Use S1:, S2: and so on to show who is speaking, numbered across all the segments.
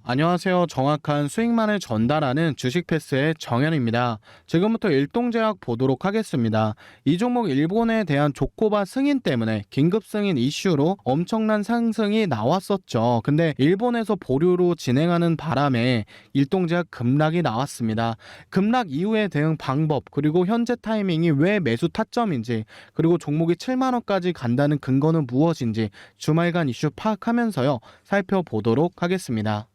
S1: 안녕하세요. 정확한 수익만을 전달하는 주식패스의 정현입니다. 지금부터 일동제약 보도록 하겠습니다. 이 종목 일본에 대한 조코바 승인 때문에 긴급 승인 이슈로 엄청난 상승이 나왔었죠. 근데 일본에서 보류로 진행하는 바람에 일동제약 급락이 나왔습니다. 급락 이후의 대응 방법, 그리고 현재 타이밍이 왜 매수 타점인지, 그리고 종목이 7만 원까지 간다는 근거는 무엇인지 주말간 이슈 파악하면서요. 살펴보도록 하겠습니다.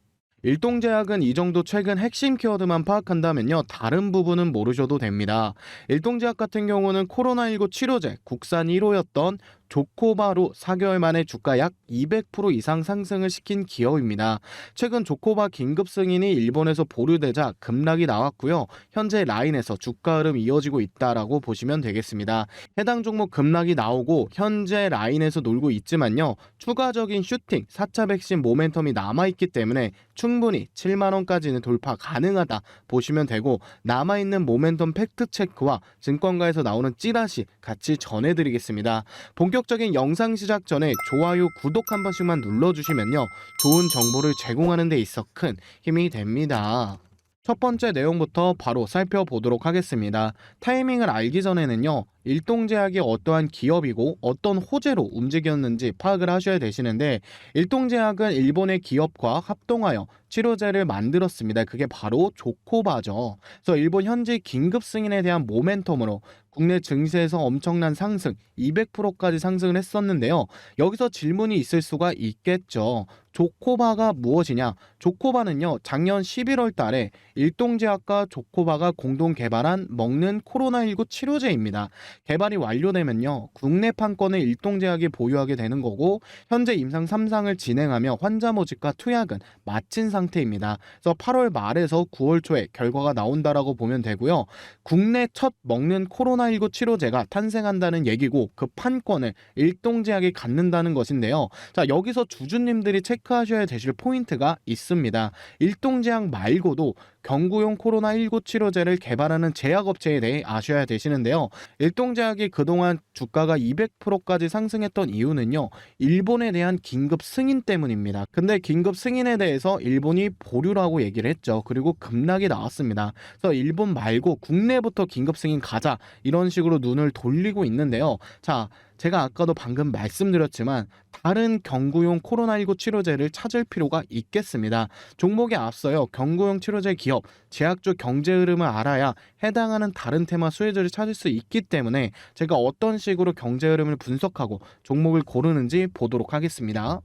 S1: 일동제약은 이 정도 최근 핵심 키워드만 파악한다면요, 다른 부분은 모르셔도 됩니다. 일동제약 같은 경우는 코로나19 치료제 국산 1호였던 조코바로 4개월 만에 주가 약 200% 이상 상승을 시킨 기업입니다. 최근 조코바 긴급 승인이 일본에서 보류되자 급락이 나왔고요. 현재 라인에서 주가 흐름 이어지고 있다라고 보시면 되겠습니다. 해당 종목 급락이 나오고 현재 라인에서 놀고 있지만요. 추가적인 슈팅, 4차 백신 모멘텀이 남아있기 때문에 충분히 7만 원까지는 돌파 가능하다 보시면 되고, 남아있는 모멘텀 팩트체크와 증권가에서 나오는 찌라시 같이 전해드리겠습니다. 본격적인 영상 시작 전에 좋아요, 구독 한 번씩만 눌러주시면요, 좋은 정보를 제공하는 데 있어 큰 힘이 됩니다. 첫 번째 내용부터 바로 살펴보도록 하겠습니다. 타이밍을 알기 전에는요, 일동제약이 어떠한 기업이고 어떤 호재로 움직였는지 파악을 하셔야 되시는데, 일동제약은 일본의 기업과 합동하여 치료제를 만들었습니다. 그게 바로 조코바죠. 그래서 일본 현지 긴급 승인에 대한 모멘텀으로 국내 증시에서 엄청난 상승, 200%까지 상승을 했었는데요. 여기서 질문이 있을 수가 있겠죠. 조코바가 무엇이냐? 조코바는요, 작년 11월 달에 일동제약과 조코바가 공동 개발한 먹는 코로나19 치료제입니다. 개발이 완료되면요, 국내 판권을 일동제약이 보유하게 되는 거고, 현재 임상 3상을 진행하며 환자 모집과 투약은 마친 상태입니다. 그래서 8월 말에서 9월 초에 결과가 나온다라고 보면 되고요. 국내 첫 먹는 코로나19 치료제가 탄생한다는 얘기고, 그 판권을 일동제약이 갖는다는 것인데요. 자, 여기서 주주님들이 체크하셔야 되실 포인트가 있습니다. 일동제약 말고도 경구용 코로나19 치료제를 개발하는 제약업체에 대해 아셔야 되시는데요. 일동제약이 그동안 주가가 200%까지 상승했던 이유는요, 일본에 대한 긴급 승인 때문입니다. 근데 긴급 승인에 대해서 일본이 보류라고 얘기를 했죠. 그리고 급락이 나왔습니다. 그래서 일본 말고 국내부터 긴급 승인 가자, 이런 식으로 눈을 돌리고 있는데요. 자, 제가 아까도 방금 말씀드렸지만 다른 경구용 코로나19 치료제를 찾을 필요가 있겠습니다. 종목에 앞서요, 경구용 치료제 기업, 제약주 경제 흐름을 알아야 해당하는 다른 테마 수혜주를 찾을 수 있기 때문에 제가 어떤 식으로 경제 흐름을 분석하고 종목을 고르는지 보도록 하겠습니다.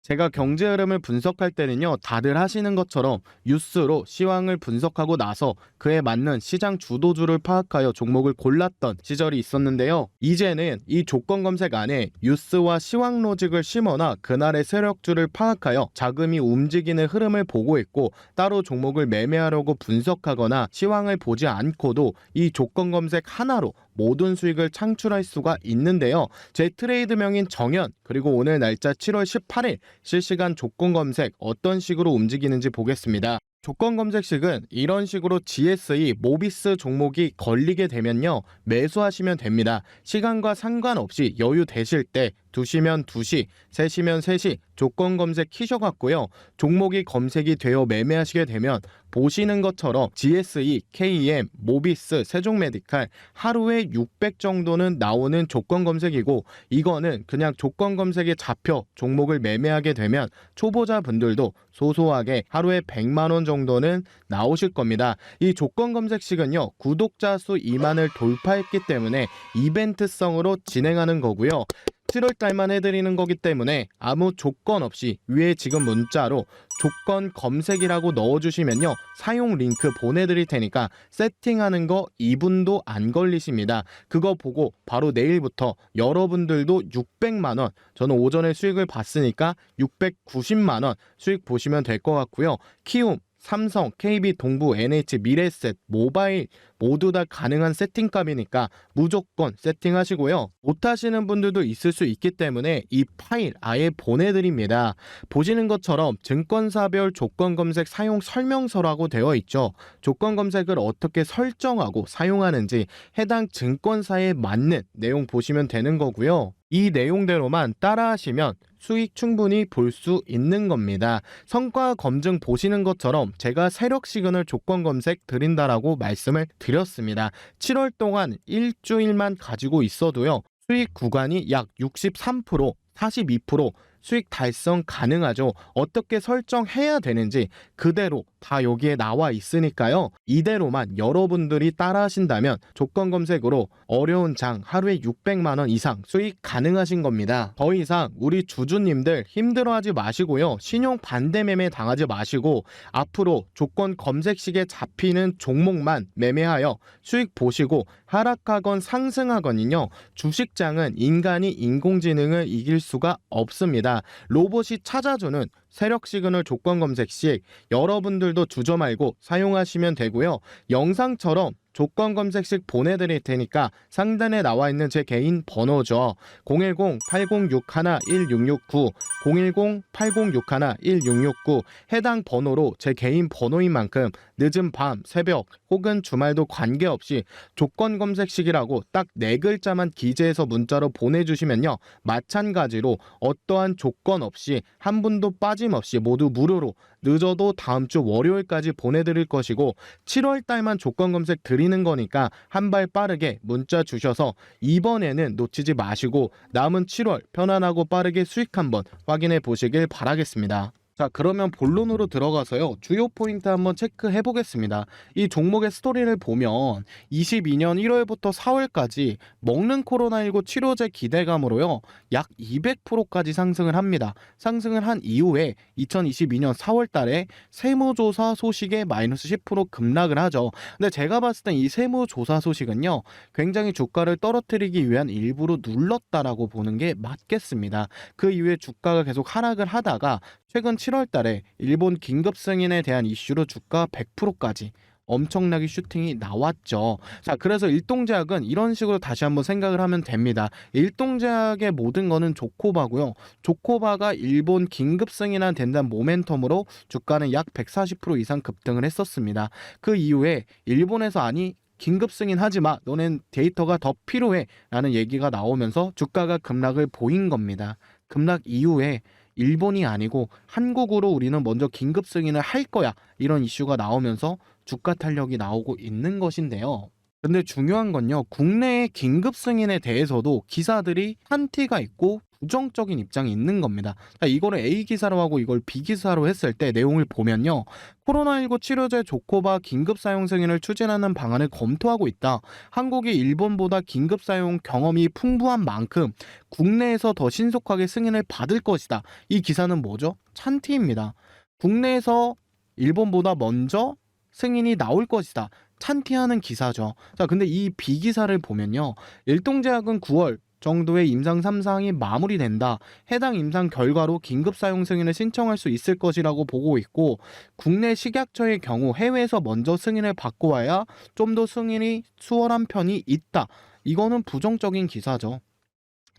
S1: 제가 경제 흐름을 분석할 때는요, 다들 하시는 것처럼 뉴스로 시황을 분석하고 나서 그에 맞는 시장 주도주를 파악하여 종목을 골랐던 시절이 있었는데요. 이제는 이 조건 검색 안에 뉴스와 시황 로직을 심어놔 그날의 세력주를 파악하여 자금이 움직이는 흐름을 보고 있고, 따로 종목을 매매하려고 분석하거나 시황을 보지 않고도 이 조건 검색 하나로 모든 수익을 창출할 수가 있는데요. 제 트레이드명인 정현, 그리고 오늘 날짜 7월 18일 실시간 조건 검색 어떤 식으로 움직이는지 보겠습니다. 조건 검색식은 이런 식으로 GSE, 모비스 종목이 걸리게 되면요, 매수하시면 됩니다. 시간과 상관없이 여유 되실 때 2시면 2시, 3시면 3시 조건 검색 키셔갖고요, 종목이 검색이 되어 매매하시게 되면 보시는 것처럼 GSE, KEM, 모비스, 세종메디칼 하루에 600 정도는 나오는 조건 검색이고, 이거는 그냥 조건 검색에 잡혀 종목을 매매하게 되면 초보자분들도 소소하게 하루에 100만 원 정도는 나오실 겁니다. 이 조건 검색식은요, 구독자 수 2만을 돌파했기 때문에 이벤트성으로 진행하는 거고요. 7월 달만 해드리는 거기 때문에 아무 조건 없이 위에 지금 문자로 조건 검색이라고 넣어주시면요, 사용 링크 보내드릴 테니까 세팅하는 거 2분도 안 걸리십니다. 그거 보고 바로 내일부터 여러분들도 600만 원, 저는 오전에 수익을 봤으니까 690만 원 수익 보시면 될 것 같고요. 키움, 삼성, KB, 동부, NH, 미래에셋, 모바일 모두 다 가능한 세팅값이니까 무조건 세팅하시고요. 못하시는 분들도 있을 수 있기 때문에 이 파일 아예 보내드립니다. 보시는 것처럼 증권사별 조건검색 사용 설명서라고 되어 있죠. 조건검색을 어떻게 설정하고 사용하는지 해당 증권사에 맞는 내용 보시면 되는 거고요. 이 내용대로만 따라하시면 수익 충분히 볼 수 있는 겁니다. 성과 검증 보시는 것처럼 제가 세력 시그널 조건 검색 드린다라고 말씀을 드렸습니다. 7월 동안 일주일만 가지고 있어도요. 수익 구간이 약 63%, 42% 수익 달성 가능하죠. 어떻게 설정해야 되는지 그대로 다 여기에 나와 있으니까요. 이대로만 여러분들이 따라 하신다면 조건 검색으로 어려운 장 하루에 600만 원 이상 수익 가능하신 겁니다. 더 이상 우리 주주님들 힘들어하지 마시고요. 신용 반대 매매 당하지 마시고 앞으로 조건 검색식에 잡히는 종목만 매매하여 수익 보시고 하락하건 상승하건요. 주식장은 인간이 인공지능을 이길 수가 없습니다. 로봇이 찾아주는 세력 시그널 조건 검색식 여러분들도 주저 말고 사용하시면 되고요. 영상처럼 조건 검색식 보내드릴 테니까 상단에 나와 있는 제 개인 번호죠. 010-806-1669 010-806-1669 해당 번호로 제 개인 번호인 만큼 늦은 밤, 새벽 혹은 주말도 관계없이 조건 검색식이라고 딱 4글자만 기재해서 문자로 보내주시면요. 마찬가지로 어떠한 조건 없이 한 분도 빠짐없이 모두 무료로 늦어도 다음 주 월요일까지 보내드릴 것이고 7월 달만 조건 검색 드리는 거니까 한 발 빠르게 문자 주셔서 이번에는 놓치지 마시고 남은 7월 편안하고 빠르게 수익 한번 확인해 보시길 바라겠습니다. 자, 그러면 본론으로 들어가서요. 주요 포인트 한번 체크해 보겠습니다. 이 종목의 스토리를 보면 22년 1월부터 4월까지 먹는 코로나19 치료제 기대감으로요. 약 200%까지 상승을 합니다. 상승을 한 이후에 2022년 4월 달에 세무조사 소식에 마이너스 10% 급락을 하죠. 근데 제가 봤을 땐 이 세무조사 소식은요. 굉장히 주가를 떨어뜨리기 위한 일부러 눌렀다라고 보는 게 맞겠습니다. 그 이후에 주가가 계속 하락을 하다가 최근 7월 달에 일본 긴급 승인에 대한 이슈로 주가 100%까지 엄청나게 슈팅이 나왔죠. 자, 그래서 일동제약은 이런 식으로 다시 한번 생각을 하면 됩니다. 일동제약의 모든 거는 조코바고요. 조코바가 일본 긴급 승인안 된다는 모멘텀으로 주가는 약 140% 이상 급등을 했었습니다. 그 이후에 일본에서 아니 긴급 승인하지 마. 너넨 데이터가 더 필요해. 라는 얘기가 나오면서 주가가 급락을 보인 겁니다. 급락 이후에 일본이 아니고 한국으로 우리는 먼저 긴급 승인을 할 거야. 이런 이슈가 나오면서 주가 탄력이 나오고 있는 것인데요. 근데 중요한 건요. 국내의 긴급 승인에 대해서도 기사들이 한티가 있고 부정적인 입장이 있는 겁니다. 자, 이거를 A 기사로 하고 이걸 B 기사로 했을 때 내용을 보면요. 코로나19 치료제 조코바 긴급 사용 승인을 추진하는 방안을 검토하고 있다. 한국이 일본보다 긴급 사용 경험이 풍부한 만큼 국내에서 더 신속하게 승인을 받을 것이다. 이 기사는 뭐죠? 찬티입니다. 국내에서 일본보다 먼저 승인이 나올 것이다. 찬티하는 기사죠. 자, 근데 이 B 기사를 보면요. 일동제약은 9월 정도의 임상 3상이 마무리된다. 해당 임상 결과로 긴급 사용 승인을 신청할 수 있을 것이라고 보고 있고 국내 식약처의 경우 해외에서 먼저 승인을 받고 와야 좀 더 승인이 수월한 편이 있다. 이거는 부정적인 기사죠.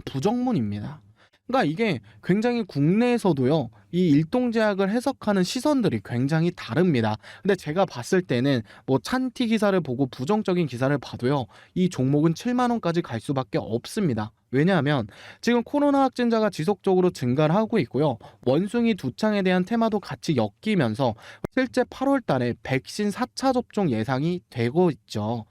S1: 부정문입니다. 그러니까 이게 굉장히 국내에서도요. 이 일동제약을 해석하는 시선들이 굉장히 다릅니다. 근데 제가 봤을 때는 뭐 찬티 기사를 보고 부정적인 기사를 봐도요. 이 종목은 7만 원까지 갈 수밖에 없습니다. 왜냐하면 지금 코로나 확진자가 지속적으로 증가를 하고 있고요. 원숭이 두창에 대한 테마도 같이 엮이면서 실제 8월 달에 백신 4차 접종 예상이 되고 있죠.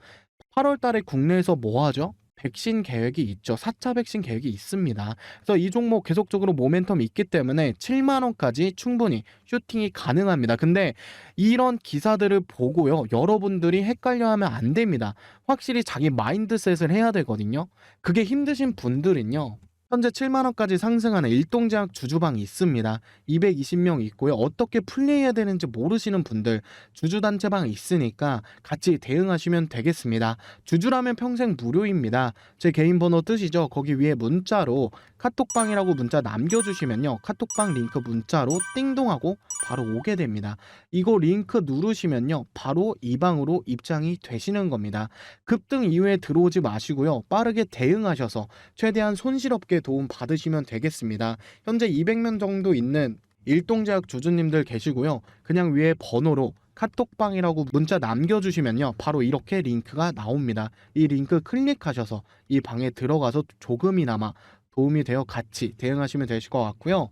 S1: 8월 달에 국내에서 뭐 하죠? 백신 계획이 있죠. 4차 백신 계획이 있습니다. 그래서 이 종목 계속적으로 모멘텀이 있기 때문에 7만 원까지 충분히 슈팅이 가능합니다. 근데 이런 기사들을 보고요. 여러분들이 헷갈려하면 안 됩니다. 확실히 자기 마인드셋을 해야 되거든요. 그게 힘드신 분들은요. 현재 7만 원까지 상승하는 일동제약 주주방이 있습니다. 220명 있고요. 어떻게 플레이해야 되는지 모르시는 분들 주주단체방이 있으니까 같이 대응하시면 되겠습니다. 주주라면 평생 무료입니다. 제 개인 번호 뜨시죠? 거기 위에 문자로 카톡방이라고 문자 남겨주시면요. 카톡방 링크 문자로 띵동하고 바로 오게 됩니다. 이거 링크 누르시면요. 바로 이 방으로 입장이 되시는 겁니다. 급등 이후에 들어오지 마시고요. 빠르게 대응하셔서 최대한 손실 없게 도움 받으시면 되겠습니다. 현재 200명 정도 있는 일동제약 주주님들 계시고요. 그냥 위에 번호로 카톡방이라고 문자 남겨주시면요. 바로 이렇게 링크가 나옵니다. 이 링크 클릭하셔서 이 방에 들어가서 조금이나마 도움이 되어 같이 대응하시면 되실 것 같고요.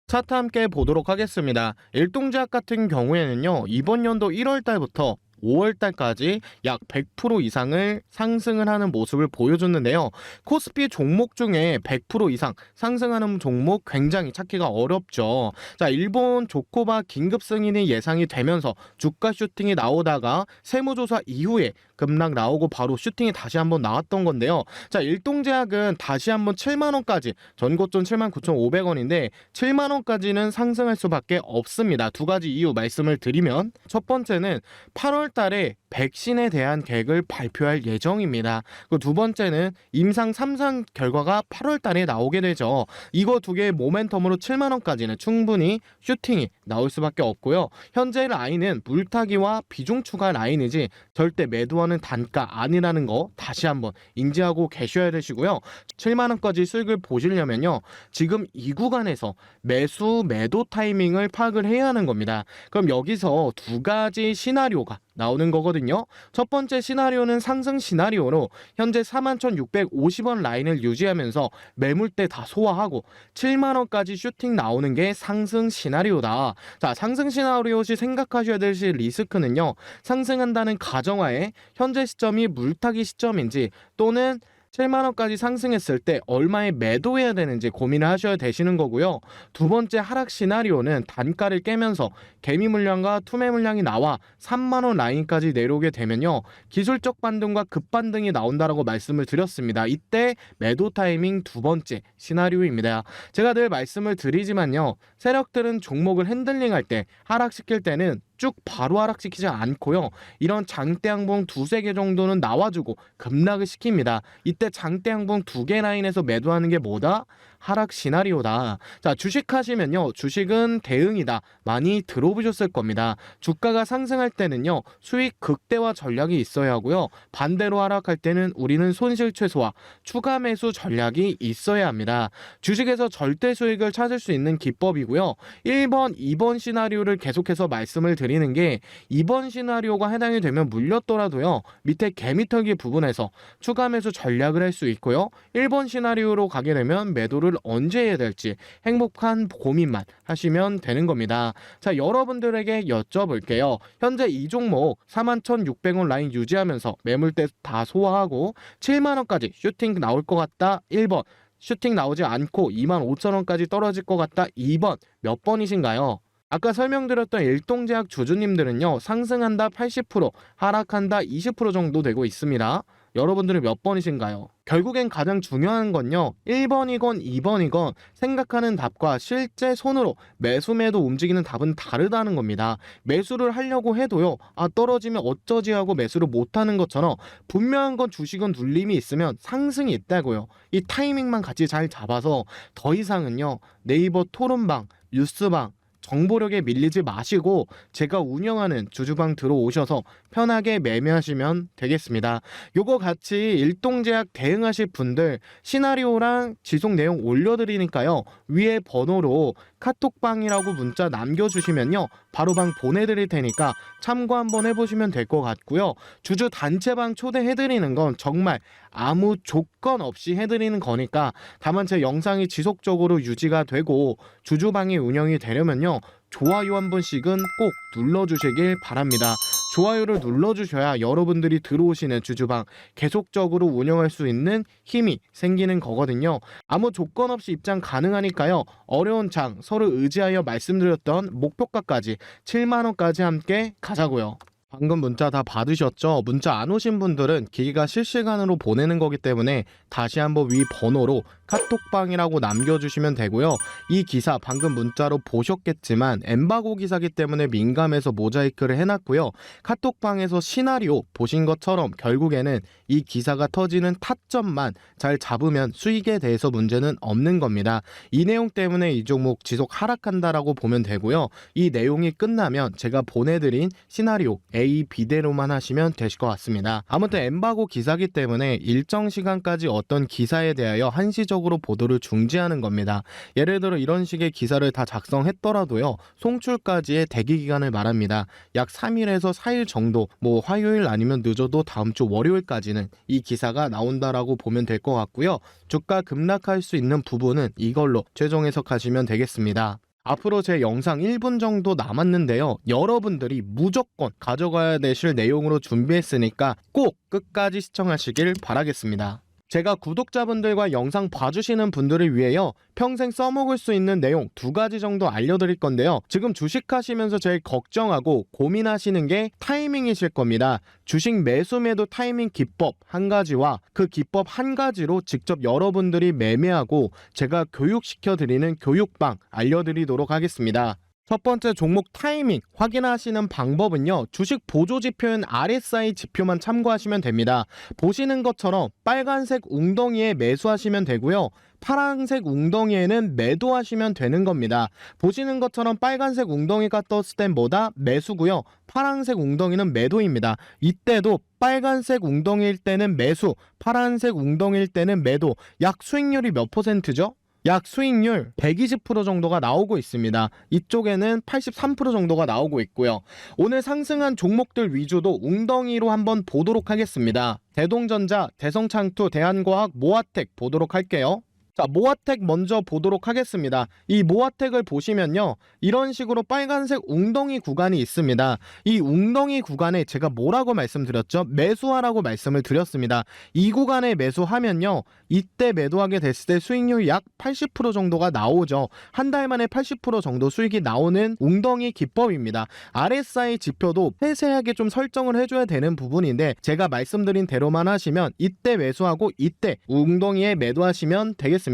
S1: 차트 함께 보도록 하겠습니다. 일동제약 같은 경우에는요. 이번 연도 1월 달부터 5월 달까지 약 100% 이상을 상승을 하는 모습을 보여줬는데요. 코스피 종목 중에 100% 이상 상승하는 종목 굉장히 찾기가 어렵죠. 자, 일본 조코바 긴급 승인이 예상이 되면서 주가 슈팅이 나오다가 세무조사 이후에 급락 나오고 바로 슈팅이 다시 한번 나왔던 건데요. 자, 일동제약은 다시 한번 7만 원까지 전고점 79,500원인데 7만 원까지는 상승할 수밖에 없습니다. 두 가지 이유 말씀을 드리면 첫 번째는 8월 달에 백신에 대한 계획을 발표할 예정입니다. 그 두 번째는 임상 3상 결과가 8월 달에 나오게 되죠. 이거 두 개의 모멘텀으로 7만 원까지는 충분히 슈팅이 나올 수밖에 없고요. 현재 라인은 물타기와 비중 추가 라인이지 절대 매도하는 단가 아니라는 거 다시 한번 인지하고 계셔야 되시고요. 7만 원까지 수익을 보시려면요. 지금 이 구간에서 매수 매도 타이밍을 파악을 해야 하는 겁니다. 그럼 여기서 두 가지 시나리오가 나오는 거거든요. 첫 번째 시나리오는 상승 시나리오로 현재 41,650원 라인을 유지하면서 매물대 다 소화하고 7만 원까지 슈팅 나오는 게 상승 시나리오다. 자, 상승 시나리오 시 생각하셔야 될 리스크는요. 상승한다는 가정하에 현재 시점이 물타기 시점인지 또는 7만 원까지 상승했을 때 얼마에 매도해야 되는지 고민을 하셔야 되시는 거고요. 두 번째 하락 시나리오는 단가를 깨면서 개미 물량과 투매 물량이 나와 3만 원 라인까지 내려오게 되면요. 기술적 반등과 급반등이 나온다라고 말씀을 드렸습니다. 이때 매도 타이밍 두 번째 시나리오입니다. 제가 늘 말씀을 드리지만요. 세력들은 종목을 핸들링할 때 하락시킬 때는 쭉 바로 하락시키지 않고요. 이런 장대 양봉 두세 개 정도는 나와주고 급락을 시킵니다. 이때 장대 양봉 두 개 라인에서 매도하는 게 뭐다? 하락 시나리오다. 자, 주식하시면요. 주식은 대응이다. 많이 들어보셨을 겁니다. 주가가 상승할 때는요. 수익 극대화 전략이 있어야 하고요. 반대로 하락할 때는 우리는 손실 최소화, 추가 매수 전략이 있어야 합니다. 주식에서 절대 수익을 찾을 수 있는 기법이고요. 1번, 2번 시나리오를 계속해서 말씀을 드리는 게 2번 시나리오가 해당이 되면 물렸더라도요. 밑에 개미털기 부분에서 추가 매수 전략을 할 수 있고요. 1번 시나리오로 가게 되면 매도를 언제 해야 될지 행복한 고민만 하시면 되는 겁니다. 자, 여러분들에게 여쭤볼게요. 현재 이 종목 41,600원 라인 유지하면서 매물대 다 소화하고 7만 원까지 슈팅 나올 것 같다. 1번. 슈팅 나오지 않고 25,000원까지 떨어질 것 같다. 2번. 몇 번이신가요? 아까 설명드렸던 일동제약 주주님들은요. 상승한다 80%, 하락한다 20% 정도 되고 있습니다. 여러분들은 몇 번이신가요? 결국엔 가장 중요한 건요. 1번이건 2번이건 생각하는 답과 실제 손으로 매수 매도 움직이는 답은 다르다는 겁니다. 매수를 하려고 해도요. 아, 떨어지면 어쩌지 하고 매수를 못하는 것처럼 분명한 건 주식은 눌림이 있으면 상승이 있다고요. 이 타이밍만 같이 잘 잡아서 더 이상은요. 네이버 토론방, 뉴스방 정보력에 밀리지 마시고 제가 운영하는 주주방 들어오셔서 편하게 매매하시면 되겠습니다. 요거 같이 일동제약 대응하실 분들 시나리오랑 지속 내용 올려드리니까요. 위에 번호로 카톡방이라고 문자 남겨주시면요. 바로 방 보내드릴 테니까 참고 한번 해보시면 될 것 같고요. 주주 단체방 초대해드리는 건 정말 아무 조건 없이 해드리는 거니까 다만 제 영상이 지속적으로 유지가 되고 주주방이 운영이 되려면요. 좋아요 한 번씩은 꼭 눌러주시길 바랍니다. 좋아요를 눌러주셔야 여러분들이 들어오시는 주주방 계속적으로 운영할 수 있는 힘이 생기는 거거든요. 아무 조건 없이 입장 가능하니까요. 어려운 장 서로 의지하여 말씀드렸던 목표가까지 7만원까지 함께 가자고요. 방금 문자 다 받으셨죠? 문자 안 오신 분들은 기기가 실시간으로 보내는 거기 때문에 다시 한번 위 번호로 카톡방이라고 남겨주시면 되고요. 이 기사 방금 문자로 보셨겠지만 엠바고 기사기 때문에 민감해서 모자이크를 해놨고요. 카톡방에서 시나리오 보신 것처럼 결국에는 이 기사가 터지는 타점만 잘 잡으면 수익에 대해서 문제는 없는 겁니다. 이 내용 때문에 이 종목 지속 하락한다라고 보면 되고요. 이 내용이 끝나면 제가 보내드린 시나리오 A, B대로만 하시면 되실 것 같습니다. 아무튼 엠바고 기사기 때문에 일정 시간까지 어떤 기사에 대하여 한시적으로 보도를 중지하는 겁니다. 예를 들어 이런 식의 기사를 다 작성했더라도요. 송출까지의 대기 기간을 말합니다. 약 3일에서 4일 정도, 뭐 화요일 아니면 늦어도 다음 주 월요일까지는 이 기사가 나온다라고 보면 될 것 같고요. 주가 급락할 수 있는 부분은 이걸로 최종 해석하시면 되겠습니다. 앞으로 제 영상 1분 정도 남았는데요. 여러분들이 무조건 가져가야 되실 내용으로 준비했으니까 꼭 끝까지 시청하시길 바라겠습니다. 제가 구독자분들과 영상 봐주시는 분들을 위해요. 평생 써먹을 수 있는 내용 2가지 정도 알려드릴 건데요. 지금 주식하시면서 제일 걱정하고 고민하시는 게 타이밍이실 겁니다. 주식 매수 매도 타이밍 기법 1가지와 그 기법 1가지로 직접 여러분들이 매매하고 제가 교육시켜드리는 교육방 알려드리도록 하겠습니다. 첫 번째 종목 타이밍 확인하시는 방법은요. 주식 보조지표인 RSI 지표만 참고하시면 됩니다. 보시는 것처럼 빨간색 웅덩이에 매수하시면 되고요. 파란색 웅덩이에는 매도하시면 되는 겁니다. 보시는 것처럼 빨간색 웅덩이가 떴을 땐 뭐다? 매수고요. 파란색 웅덩이는 매도입니다. 이때도 빨간색 웅덩이일 때는 매수, 파란색 웅덩이일 때는 매도. 약 수익률이 몇 %죠? 약 수익률 120% 정도가 나오고 있습니다. 이쪽에는 83% 정도가 나오고 있고요. 오늘 상승한 종목들 위주도 웅덩이로 한번 보도록 하겠습니다. 대동전자, 대성창투, 대한과학, 모아텍 보도록 할게요. 자, 모아텍 먼저 보도록 하겠습니다. 이 모아텍을 보시면요. 이런 식으로 빨간색 웅덩이 구간이 있습니다. 이 웅덩이 구간에 제가 뭐라고 말씀드렸죠? 매수하라고 말씀을 드렸습니다. 이 구간에 매수하면요. 이때 매도하게 됐을 때 수익률 약 80% 정도가 나오죠. 한 달 만에 80% 정도 수익이 나오는 웅덩이 기법입니다. RSI 지표도 세세하게 좀 설정을 해줘야 되는 부분인데 제가 말씀드린 대로만 하시면 이때 매수하고 이때 웅덩이에 매도하시면 되겠습니다.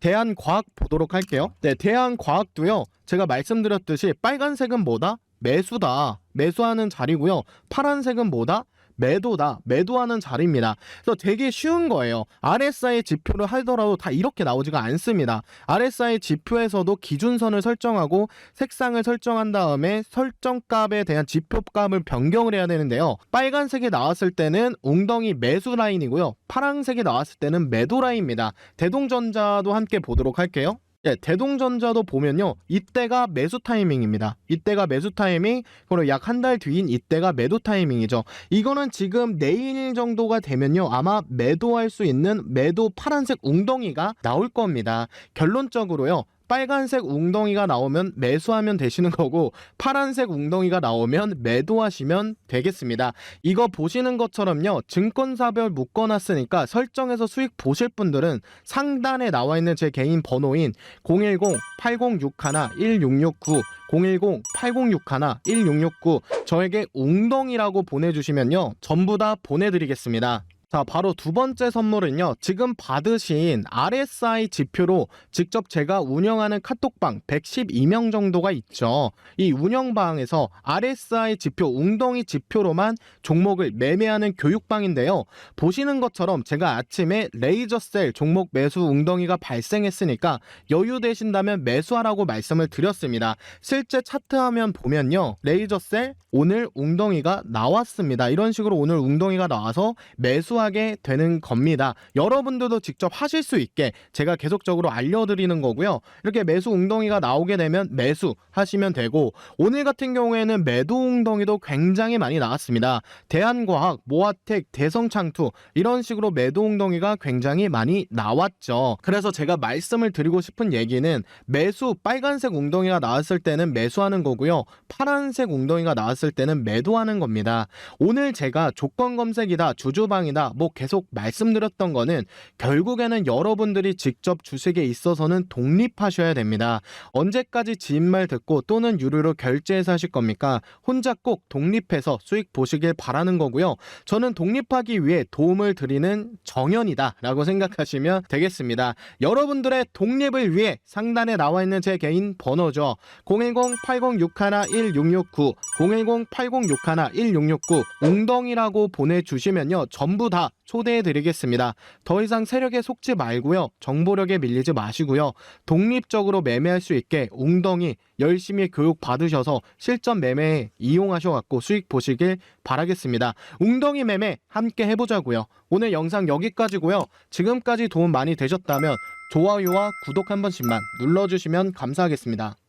S1: 대한과학 보도록 할게요. 네, 대한과학도요. 제가 말씀드렸듯이 빨간색은 뭐다? 매수다. 매수하는 자리고요. 파란색은 뭐다? 매도다. 매도하는 자리입니다. 그래서 되게 쉬운 거예요. RSI 지표를 하더라도 다 이렇게 나오지가 않습니다. RSI 지표에서도 기준선을 설정하고 색상을 설정한 다음에 설정값에 대한 지표값을 변경을 해야 되는데요. 빨간색이 나왔을 때는 웅덩이 매수 라인이고요. 파란색이 나왔을 때는 매도 라인입니다. 대동전자도 함께 보도록 할게요. 네, 대동전자도 보면요. 이때가 매수 타이밍입니다. 이때가 매수 타이밍, 그리고 약 한 달 뒤인 이때가 매도 타이밍이죠. 이거는 지금 내일 정도가 되면요. 아마 매도할 수 있는 매도 파란색 웅덩이가 나올 겁니다. 결론적으로요. 빨간색 웅덩이가 나오면 매수하면 되시는 거고 파란색 웅덩이가 나오면 매도하시면 되겠습니다. 이거 보시는 것처럼요. 증권사별 묶어놨으니까 설정해서 수익 보실 분들은 상단에 나와 있는 제 개인 번호인 010-8061-1669 010-8061-1669 저에게 웅덩이라고 보내주시면요. 전부 다 보내드리겠습니다. 자, 바로 두 번째 선물은요. 지금 받으신 RSI 지표로 직접 제가 운영하는 카톡방 112명 정도가 있죠. 이 운영방에서 RSI 지표, 웅덩이 지표로만 종목을 매매하는 교육방인데요. 보시는 것처럼 제가 아침에 레이저셀 종목 매수 웅덩이가 발생했으니까 여유 되신다면 매수하라고 말씀을 드렸습니다. 실제 차트 화면 보면요. 레이저셀 오늘 웅덩이가 나왔습니다. 이런 식으로 오늘 웅덩이가 나와서 매수하게 되는 겁니다. 여러분들도 직접 하실 수 있게 제가 계속적으로 알려드리는 거고요. 이렇게 매수 웅덩이가 나오게 되면 매수하시면 되고 오늘 같은 경우에는 매도 웅덩이도 굉장히 많이 나왔습니다. 대한과학, 모아텍, 대성창투 이런 식으로 매도 웅덩이가 굉장히 많이 나왔죠. 그래서 제가 말씀을 드리고 싶은 얘기는 매수 빨간색 웅덩이가 나왔을 때는 매수하는 거고요. 파란색 웅덩이가 나왔을 때는 매도하는 겁니다. 오늘 제가 조건 검색이다, 주주방이다, 제가 계속 말씀드렸던 거는 결국에는 여러분들이 직접 주식에 있어서는 독립하셔야 됩니다. 언제까지 지인 말 듣고 또는 유료로 결제해서 하실 겁니까? 혼자 꼭 독립해서 수익 보시길 바라는 거고요. 저는 독립하기 위해 도움을 드리는 정연이다 라고 생각하시면 되겠습니다. 여러분들의 독립을 위해 상단에 나와 있는 제 개인 번호죠. 010-8061-1669 010-8061-1669 웅덩이라고 보내주시면요, 전부 다 초대해드리겠습니다. 더 이상 세력에 속지 말고요, 정보력에 밀리지 마시고요, 독립적으로 매매할 수 있게 웅덩이 열심히 교육 받으셔서 실전 매매에 이용하셔갖고 수익 보시길 바라겠습니다. 웅덩이 매매 함께 해보자고요. 오늘 영상 여기까지고요. 지금까지 도움 많이 되셨다면 좋아요와 구독 한 번씩만 눌러주시면 감사하겠습니다.